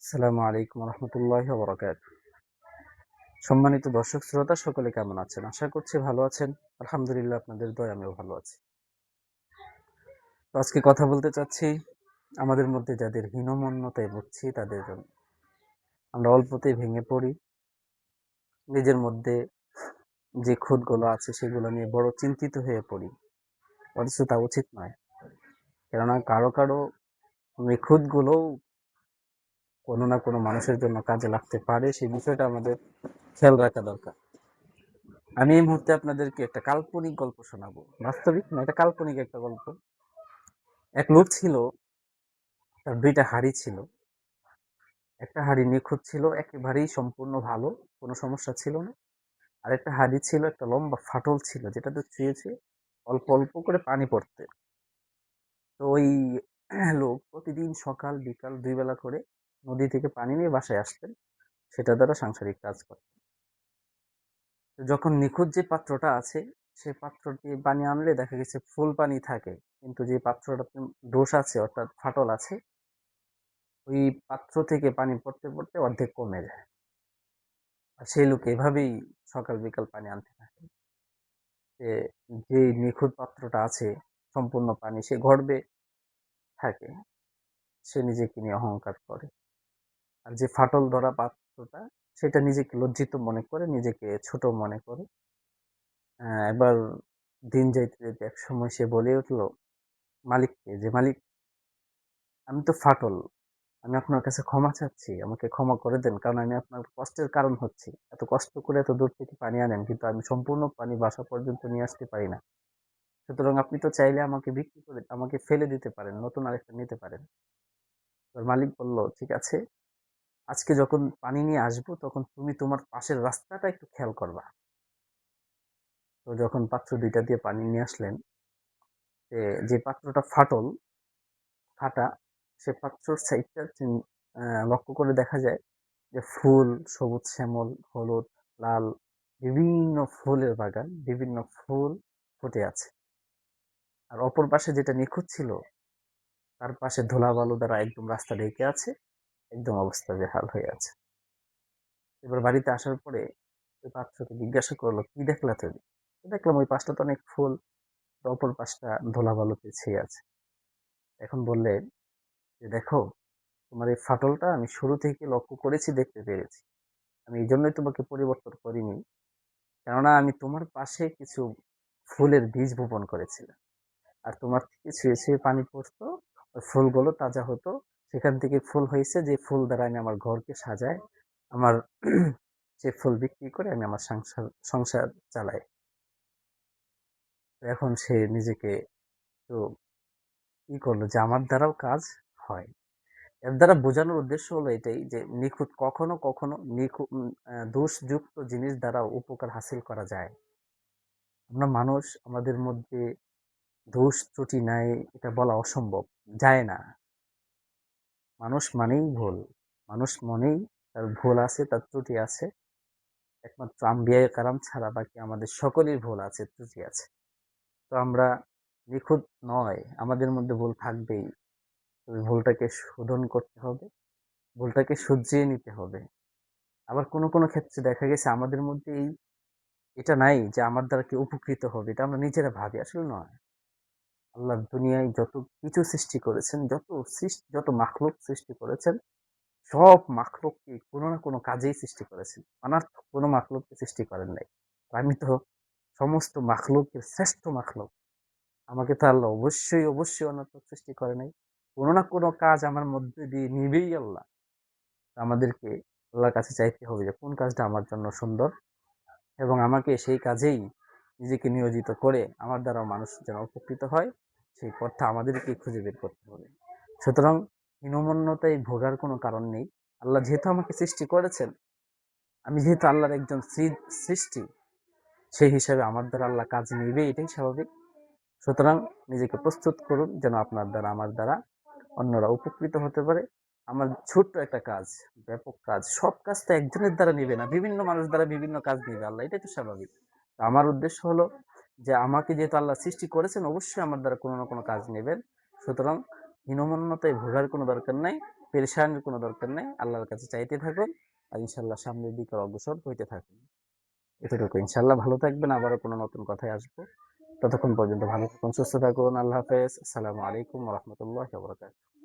আসসালামু আলাইকুম রহমতুল্লাহি ওয়া বারাকাতুহু। সম্মানিত দর্শক শ্রোতা সকলে কেমন আছেন? আশা করছি ভালো আছেন। আলহামদুলিল্লাহ আপনাদের দয়ায় আমিও ভালো আছি। তো আজকে কথা বলতে চাচ্ছি আমাদের মধ্যে যাদের হীনমন্যতায় ভুগছি তাদের জন্য। আমরা অল্পতেই ভেঙে পড়ি। নিজের মধ্যে যে খুঁতগুলো আছে সেগুলো নিয়ে বড় চিন্তিত হয়ে পড়ি। অথচ তা উচিত নয়। কেননা কারো এই খুঁতগুলোও কোনো না কোনো মানুষের জন্য কাজে লাগতে পারে, সেই বিষয়টা আমাদের খেয়াল রাখা দরকার। আমি এই মুহূর্তে আপনাদেরকে একটা কাল্পনিক গল্প শোনাবো। বাস্তবিক না, এটা কাল্পনিক একটা গল্প। এক লোক ছিল, তার ২ টা হাঁড়ি ছিল। একটা হাঁড়ি নিখুঁত ছিল, একেবারেই সম্পূর্ণ ভালো, কোনো সমস্যা ছিল না। আরেকটা হাঁড়ি ছিল, একটা লম্বা ফাটল ছিল যেটাতে ছুঁয়ে অল্প অল্প করে পানি পড়তে। তো ওই লোক প্রতিদিন সকাল বিকাল ২ বেলা করে নদী থেকে পানি নিয়ে বাসায় আসতেন। সেটা দ্বারা সাংসারিক কাজ করতেন। তো যখন নিখুঁত যে পাত্রটা আছে, সে পাত্র দিয়ে পানি আনলে দেখা গেছে ফুল পানি থাকে। কিন্তু যে পাত্রটাতে দোষ আছে অর্থাৎ ফাটল আছে, ওই পাত্র থেকে পানি পড়তে অর্ধেক কমে যায়। আর সেই লোক এভাবেই সকাল বিকাল পানি আনতে থাকে। যে যে নিখুঁত পাত্রটা আছে সম্পূর্ণ পানি সে গর্বে থাকে, সে নিজেকে নিয়ে অহংকার করে। আর যে ফাটল ধরা পাত্রটা সেটা নিজেকে লজ্জিত মনে করে, নিজেকে ছোট মনে করে। এবার দিন যাইতে একসময় সে বলে উঠল মালিককে, যে মালিক, আমি তো ফাটল, আমি আপনার কাছে ক্ষমা চাচ্ছি, আমাকে ক্ষমা করে দেন, কারণ আমি আপনার কষ্টের কারণ হচ্ছি। এত কষ্ট করে এত দূর থেকে পানি আনেন, কিন্তু আমি সম্পূর্ণ পানি বাসা পর্যন্ত নিয়ে আসতে পারি না। সুতরাং আপনি তো চাইলে আমাকে বিক্রি করে আমাকে ফেলে দিতে পারেন, নতুন আরেকটা নিতে পারেন। এবার মালিক বলল, ঠিক আছে, আজকে যখন পানি নিয়ে আসবো তখন তুমি তোমার পাশের রাস্তাটা একটু খেয়াল করবা। তো যখন পাত্র ২টা দিয়ে পানি নিয়ে আসলেন, যে পাত্রটা ফাটা, সে পাত্রর সাইডটা লক্ষ্য করে দেখা যায় যে ফুল, সবুজ শ্যামল, হলুদ, লাল, বিভিন্ন ফুলের বাগান, বিভিন্ন ফুল ফুটে আছে। আর অপর পাশে যেটা নিখুঁত ছিল, তার পাশে ধুলাবালু দ্বারা একদম রাস্তা ঢেকে আছে, একদম অবস্থা বেহাল হয়ে আছে। এবার বাড়িতে আসার পরে ওই পাত্রকে জিজ্ঞাসা করলো, কি দেখলা তুমি? দেখলাম ওই পাশটা তো অনেক ফুল, অপর পাশটা ধুলাবালুতে ছেয়ে আছে। এখন বললে যে দেখো, তোমার এই ফাটলটা আমি শুরু থেকে লক্ষ্য করেছি, দেখতে পেরেছি। আমি এই জন্যই তোমাকে পরিবর্তন করিনি, কেননা আমি তোমার পাশে কিছু ফুলের বীজ বপন করেছিলাম। আর তোমার থেকে ছুঁয়ে পানি পড়তো, ওই ফুলগুলো তাজা হতো, সেখান থেকে ফুল হয়েছে, যে ফুল দ্বারা আমি আমার ঘরকে সাজাই, আমার সে ফুল বিক্রি করে আমি আমার সংসার চালাই। এখন সে নিজেকে তো ই করলো যে আমার দ্বারাও কাজ হয়। এর দ্বারা বোঝানোর উদ্দেশ্য হলো এটাই যে নিখুঁত কখনো দোষযুক্ত জিনিস দ্বারা উপকার হাসিল করা যায়। আমরা মানুষ, আমাদের মধ্যে দোষ ত্রুটি নাই এটা বলা অসম্ভব, যায় না। মানুষ মানেই ভুল, মানুষ মনেই তার ভুল আছে, তার ত্রুটি আছে। একমাত্র আম্বিয়ায়ে কেরাম ছাড়া বাকি আমাদের সকলের ভুল আছে, ত্রুটি আছে। তো আমরা নিখুঁত নয়, আমাদের মধ্যে ভুল থাকবেই। তবে ভুলটাকে শোধন করতে হবে, ভুলটাকে শুধরিয়ে নিতে হবে। আবার কোনো ক্ষেত্রে দেখা গেছে আমাদের মধ্যে এটা নাই যে আমার দ্বারা কেউ উপকৃত হবে, এটা আমরা নিজেরা ভাবি, আসলে নয়। আল্লাহ দুনিয়ায় যত কিছু সৃষ্টি করেছেন, যত মাখলুক সৃষ্টি করেছেন, সব মাখলুককে কোনো না কোনো কাজেই সৃষ্টি করেছেন। অনর্থক কোনো মাখলুককে সৃষ্টি করেন নাই। আমি তো সমস্ত মাখলুকের শ্রেষ্ঠ মাখলুক। আমাকে তো আল্লাহ অবশ্যই অনর্থক সৃষ্টি করে নাই। কোনো না কোনো কাজ আমার মধ্যে দিয়ে নিবেই আল্লাহ। আমাদেরকে আল্লাহর কাছে চাইতে হবে যে কোন কাজটা আমার জন্য সুন্দর, এবং আমাকে সেই কাজেই নিজেকে নিয়োজিত করে আমার দ্বারা মানুষ যেন উপকৃত হয়, সেই পথটা আমাদেরকে খুঁজে বের করতে হবে। সুতরাং হীনমন্যতায় ভোগার কোনো কারণ নেই। আল্লাহ যেহেতু আমাকে সৃষ্টি করেছেন, আমি যেহেতু আল্লাহর একজন সৃষ্টি, সেই হিসাবে আমার দ্বারা আল্লাহ কাজ নিবে, এটাই স্বাভাবিক। সুতরাং নিজেকে প্রস্তুত করুন যেন আপনার দ্বারা আমার দ্বারা অন্যরা উপকৃত হতে পারে। আমার ছোট্ট একটা কাজ, ব্যাপক কাজ, সব কাজ তো একজনের দ্বারা নিবে না, বিভিন্ন মানুষ দ্বারা বিভিন্ন কাজ নিবে আল্লাহ, এটাই তো স্বাভাবিক। আমার উদ্দেশ্য হলো যে আমাকে যেহেতু আল্লাহ সৃষ্টি করেছেন, অবশ্যই আমার দ্বারা কোনো না কোনো কাজ নেবেন। সুতরাং হীনমন্যতায় ভোগার কোনো দরকার নাই। পেরেশানির কোনো দরকার নেই। আল্লাহর কাছে চাইতে থাকুন। আর ইনশাআল্লাহ সামনের দিকে অগ্রসর হইতে থাকুন। এতটুকু ইনশাআল্লাহ ভালো থাকবেন। আবারও কোনো নতুন কথায় আসবো। ততক্ষণ পর্যন্ত ভালো থাকুন, সুস্থ থাকুন। আল্লাহ হাফেজ। আসসালামু আলাইকুম ওয়া রাহমাতুল্লাহি ওয়া বারাকাতুহু।